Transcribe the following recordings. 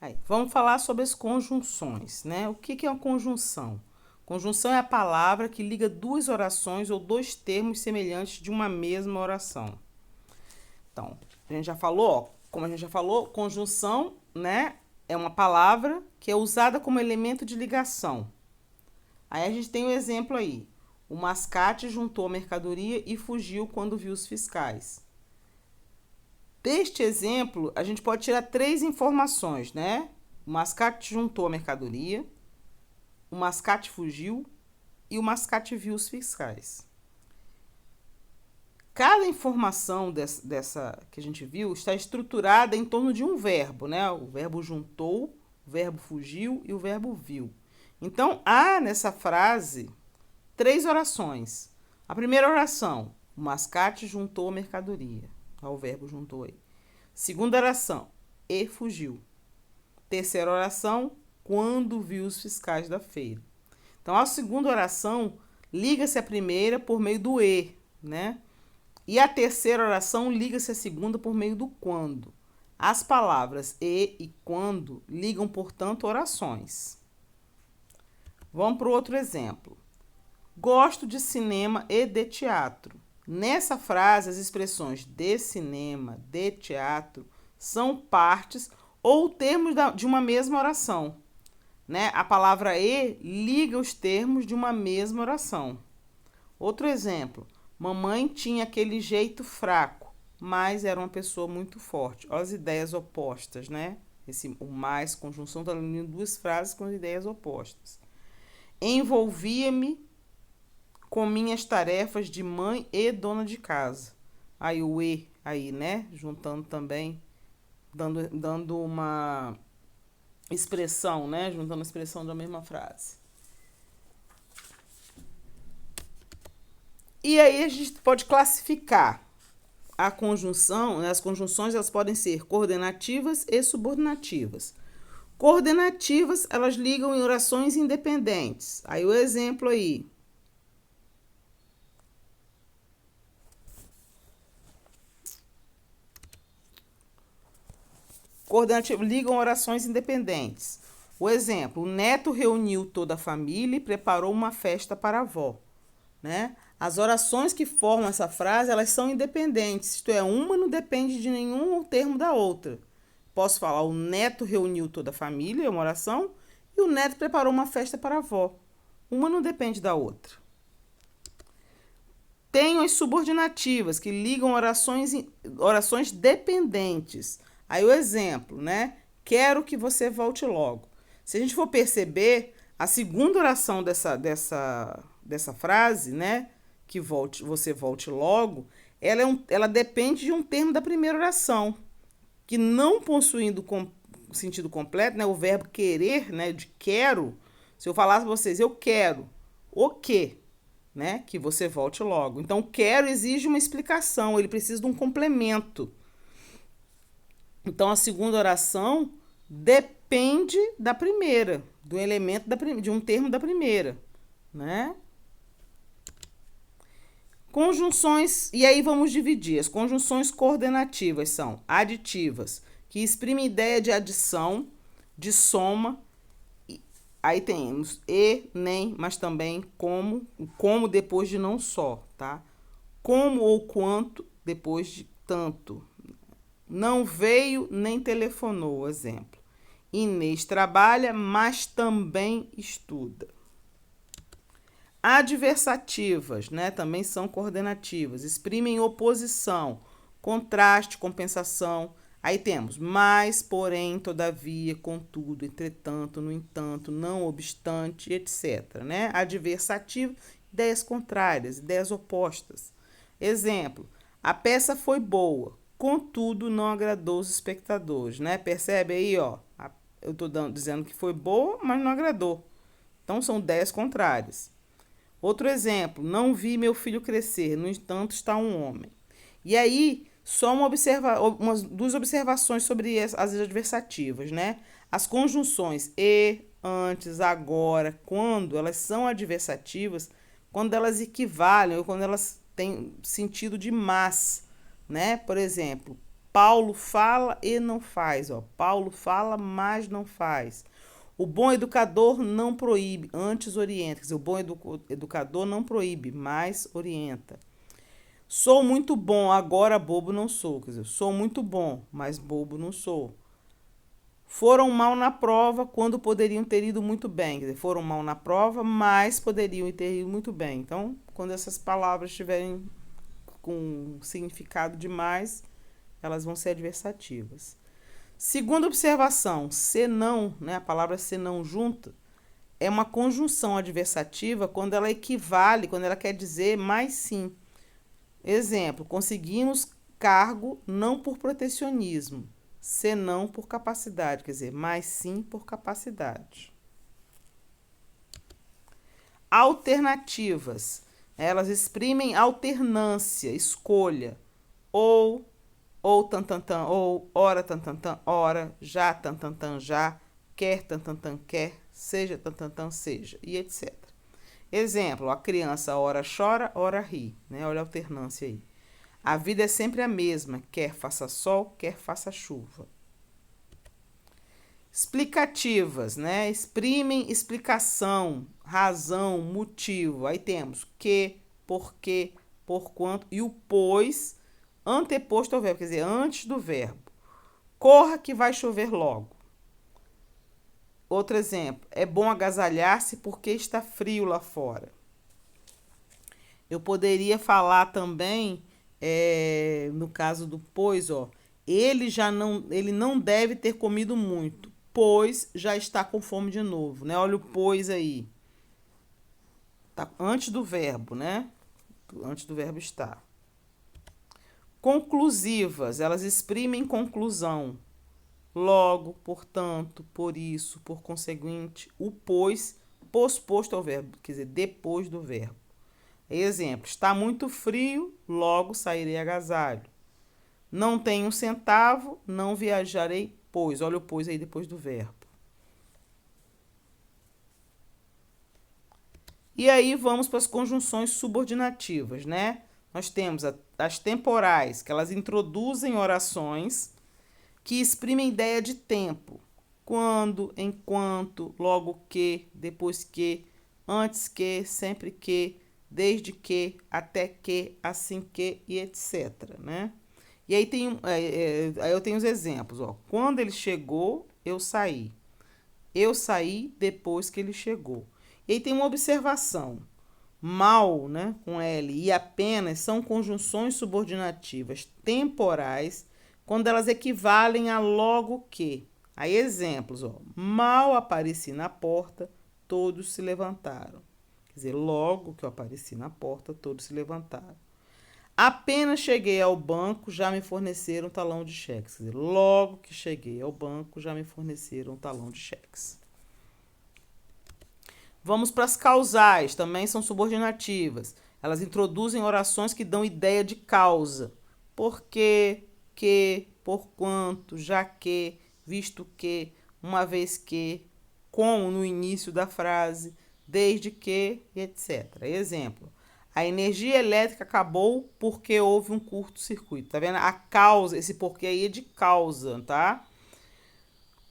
Aí, vamos falar sobre as conjunções, né? O que é uma conjunção? Conjunção é a palavra que liga duas orações ou dois termos semelhantes de uma mesma oração. Então, a gente já falou, ó, como a gente já falou, conjunção, né, é uma palavra que é usada como elemento de ligação. Aí a gente tem o exemplo aí. O mascate juntou a mercadoria e fugiu quando viu os fiscais. Deste exemplo, a gente pode tirar três informações, né? O mascate juntou a mercadoria, o mascate fugiu e o mascate viu os fiscais. Cada informação dessa que a gente viu está estruturada em torno de um verbo, né? O verbo juntou, o verbo fugiu e o verbo viu. Então, há nessa frase três orações. A primeira oração, o mascate juntou a mercadoria. Olha o verbo juntou aí. Segunda oração, e fugiu. Terceira oração, quando viu os fiscais da feira. Então, a segunda oração liga-se à primeira por meio do e, né? E a terceira oração liga-se à segunda por meio do quando. As palavras e quando ligam, portanto, orações. Vamos para o outro exemplo. Gosto de cinema e de teatro. Nessa frase, as expressões de cinema, de teatro, são partes ou termos de uma mesma oração, né? A palavra e liga os termos de uma mesma oração. Outro exemplo. Mamãe tinha aquele jeito fraco, mas era uma pessoa muito forte. Olha as ideias opostas, né? O mais, conjunção, está unindo duas frases com ideias opostas. Envolvia-me com minhas tarefas de mãe e dona de casa. Aí o e aí, né? Juntando também, dando uma expressão, né? Juntando a expressão da mesma frase. E aí a gente pode classificar a conjunção, as conjunções elas podem ser coordenativas e subordinativas. Coordenativas, elas ligam em orações independentes. Aí o exemplo aí. Coordenativas ligam orações independentes. O exemplo, o neto reuniu toda a família e preparou uma festa para a avó, né? As orações que formam essa frase, elas são independentes, isto é, uma não depende de nenhum termo da outra. Posso falar, o neto reuniu toda a família, é uma oração, e o neto preparou uma festa para a avó. Uma não depende da outra. Tenho as subordinativas, que ligam orações dependentes. Aí o exemplo, né? Quero que você volte logo. Se a gente for perceber, a segunda oração dessa frase, né? Que você volte logo, ela depende de um termo da primeira oração, que não possuindo sentido completo, né? O verbo querer, né? De quero. Se eu falasse para vocês, eu quero o quê? Né? Que você volte logo. Então, quero exige uma explicação, ele precisa de um complemento. Então, a segunda oração depende da primeira, do elemento de um termo da primeira, né? Conjunções, e aí vamos dividir. As conjunções coordenativas são aditivas, que exprimem ideia de adição, de soma. Aí temos e, nem, mas também como depois de não só, tá? Como ou quanto depois de tanto. Não veio nem telefonou, exemplo. Inês trabalha, mas também estuda. Adversativas, né, também são coordenativas, exprimem oposição, contraste, compensação. Aí temos mas, porém, todavia, contudo, entretanto, no entanto, não obstante, etc. Né? Adversativo, ideias contrárias, ideias opostas. Exemplo, a peça foi boa, contudo, não agradou os espectadores. Né? Percebe aí, ó, eu estou dizendo que foi boa, mas não agradou. Então, são ideias contrárias. Outro exemplo, não vi meu filho crescer, no entanto está um homem. E aí, só duas observações sobre as adversativas, né? As conjunções e, antes, agora, quando, elas são adversativas, quando elas equivalem ou quando elas têm sentido de mas, né? Por exemplo, Paulo fala e não faz. Ó. Paulo fala, mas não faz. O bom educador não proíbe, antes orienta. Quer dizer, o bom educador não proíbe, mas orienta. Sou muito bom, agora bobo não sou. Quer dizer, sou muito bom, mas bobo não sou. Foram mal na prova quando poderiam ter ido muito bem. Quer dizer, foram mal na prova, mas poderiam ter ido muito bem. Então, quando essas palavras estiverem com significado demais, elas vão ser adversativas. Segunda observação, senão, né, a palavra senão junta, é uma conjunção adversativa quando ela equivale, quando ela quer dizer mais sim. Exemplo, conseguimos cargo não por protecionismo, senão por capacidade, quer dizer, mas sim por capacidade. Alternativas, elas exprimem alternância, escolha, ou tantantan, ou ora tantantan, ora, já tantantan, já, quer tantantan, quer, seja tantantan, seja, e etc. Exemplo, a criança ora chora, ora ri, né? Olha a alternância aí. A vida é sempre a mesma, quer faça sol, quer faça chuva. Explicativas, né? Exprimem explicação, razão, motivo. Aí temos que, porquê, porquanto e o pois anteposto ao verbo, quer dizer, antes do verbo. Corra que vai chover logo. Outro exemplo, é bom agasalhar-se porque está frio lá fora. Eu poderia falar também, no caso do pois, ó, ele não deve ter comido muito, pois já está com fome de novo, né? Olha o pois aí. Tá antes do verbo, né? Antes do verbo estar. Conclusivas, elas exprimem conclusão. Logo, portanto, por isso, por conseguinte, o pois posposto ao verbo, quer dizer, depois do verbo. Exemplo, está muito frio, logo sairei agasalho. Não tenho um centavo, não viajarei, pois. Olha o pois aí depois do verbo. E aí vamos para as conjunções subordinativas, né? Nós temos as temporais, que elas introduzem orações que exprimem ideia de tempo. Quando, enquanto, logo que, depois que, antes que, sempre que, desde que, até que, assim que e etc. Né? E aí, aí eu tenho os exemplos. Ó. Quando ele chegou, eu saí. Eu saí depois que ele chegou. E aí tem uma observação. Mal, né, com L, e apenas são conjunções subordinativas temporais quando elas equivalem a logo que. Aí exemplos, ó. Mal apareci na porta, todos se levantaram. Quer dizer, logo que eu apareci na porta, todos se levantaram. Apenas cheguei ao banco, já me forneceram um talão de cheques. Quer dizer, logo que cheguei ao banco, já me forneceram um talão de cheques. Vamos para as causais, também são subordinativas. Elas introduzem orações que dão ideia de causa. Porque, que, porquanto, já que, visto que, uma vez que, como no início da frase, desde que, etc. Exemplo, a energia elétrica acabou porque houve um curto-circuito. Tá vendo? A causa, esse porquê aí é de causa, tá?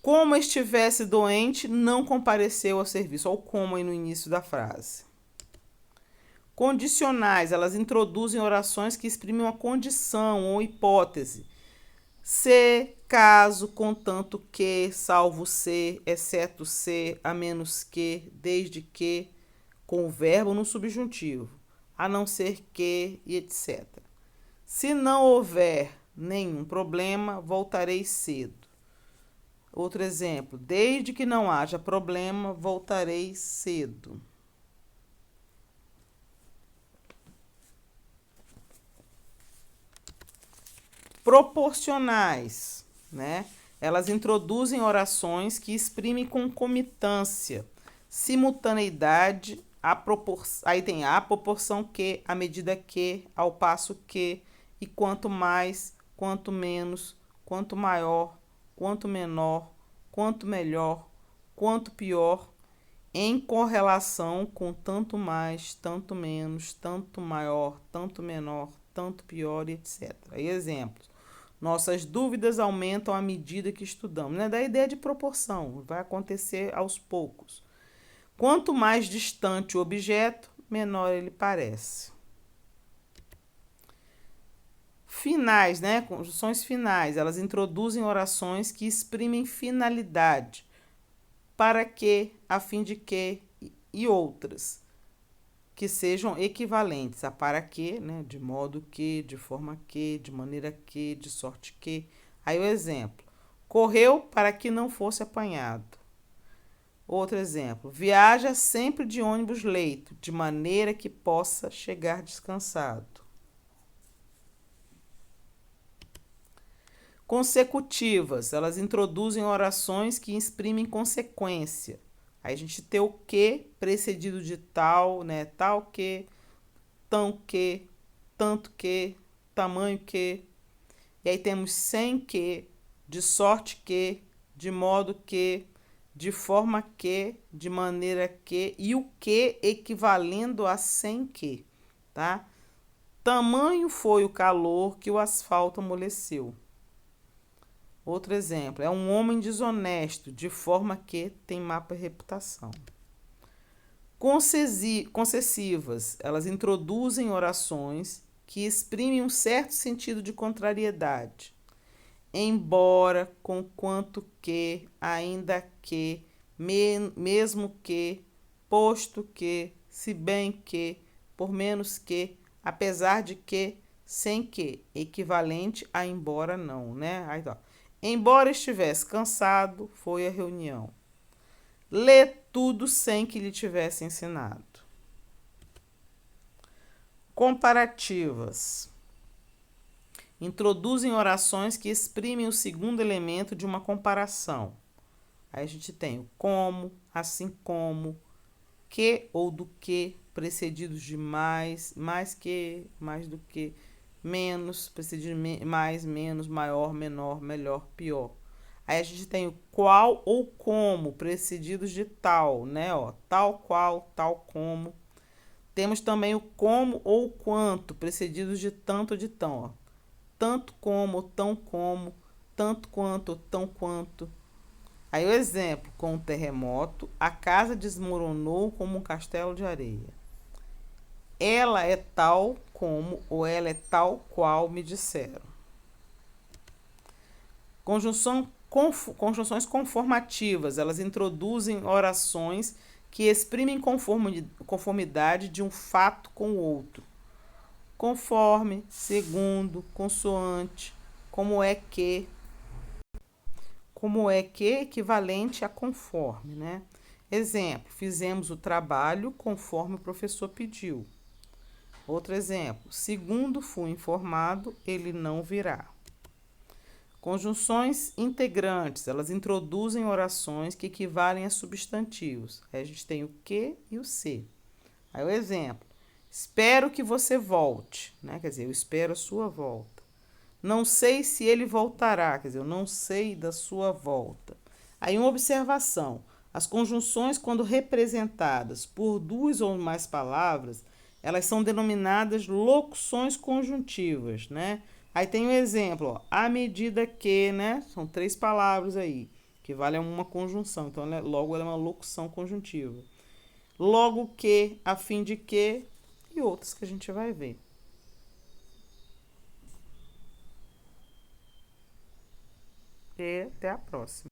Como estivesse doente, não compareceu ao serviço. Olha o como aí no início da frase. Condicionais, elas introduzem orações que exprimem uma condição ou hipótese. Se, caso, contanto que, salvo se, exceto se, a menos que, desde que, com o verbo no subjuntivo, a não ser que e etc. Se não houver nenhum problema, voltarei cedo. Outro exemplo, desde que não haja problema, voltarei cedo. Proporcionais, né? Elas introduzem orações que exprimem concomitância, simultaneidade, aí tem a proporção que, a medida que, ao passo que, e quanto mais, quanto menos, quanto maior, quanto menor, quanto melhor, quanto pior, em correlação com tanto mais, tanto menos, tanto maior, tanto menor, tanto pior, etc. Aí exemplos. Nossas dúvidas aumentam à medida que estudamos. Né? Da ideia de proporção, vai acontecer aos poucos. Quanto mais distante o objeto, menor ele parece. Finais, né? Conjunções finais, elas introduzem orações que exprimem finalidade, para que, a fim de que e outras que sejam equivalentes a para que, né? De modo que, de forma que, de maneira que, de sorte que. Aí o exemplo: correu para que não fosse apanhado. Outro exemplo: viaja sempre de ônibus-leito, de maneira que possa chegar descansado. Consecutivas, elas introduzem orações que exprimem consequência. Aí a gente tem o que precedido de tal, né? Tal que, tão que, tanto que, tamanho que. E aí temos sem que, de sorte que, de modo que, de forma que, de maneira que, e o que equivalendo a sem que, tá? Tamanho foi o calor que o asfalto amoleceu. Outro exemplo, é um homem desonesto, de forma que tem má reputação. Concessivas, elas introduzem orações que exprimem um certo sentido de contrariedade. Embora, conquanto que, ainda que, mesmo que, posto que, se bem que, por menos que, apesar de que, sem que, equivalente a embora não, né? Aí, ó. Embora estivesse cansado, foi à reunião. Lê tudo sem que lhe tivesse ensinado. Comparativas. Introduzem orações que exprimem o segundo elemento de uma comparação. Aí a gente tem o como, assim como, que ou do que, precedidos de mais, mais que, mais do que, menos, precedido de mais, menos, maior, menor, melhor, pior. Aí a gente tem o qual ou como, precedidos de tal, né? Ó, tal qual, tal como. Temos também o como ou quanto, precedidos de tanto ou de tão. Ó. Tanto como, tão como, tanto quanto, tão quanto. Aí o exemplo, com o terremoto, a casa desmoronou como um castelo de areia. Ela é tal como ou ela é tal qual me disseram. Conjunções conformativas, elas introduzem orações que exprimem conformidade de um fato com o outro. Conforme, segundo, consoante, como é que, equivalente a conforme, né? Exemplo, fizemos o trabalho conforme o professor pediu. Outro exemplo, segundo fui informado, ele não virá. Conjunções integrantes, elas introduzem orações que equivalem a substantivos. Aí a gente tem o que e o se. Aí o exemplo, espero que você volte, né? Quer dizer, eu espero a sua volta. Não sei se ele voltará, quer dizer, eu não sei da sua volta. Aí uma observação, as conjunções quando representadas por duas ou mais palavras, elas são denominadas locuções conjuntivas, né? Aí tem um exemplo, ó, à medida que, né? São 3 palavras aí, que vale a uma conjunção, então logo ela é uma locução conjuntiva. Logo que, a fim de que, e outras que a gente vai ver. E até a próxima.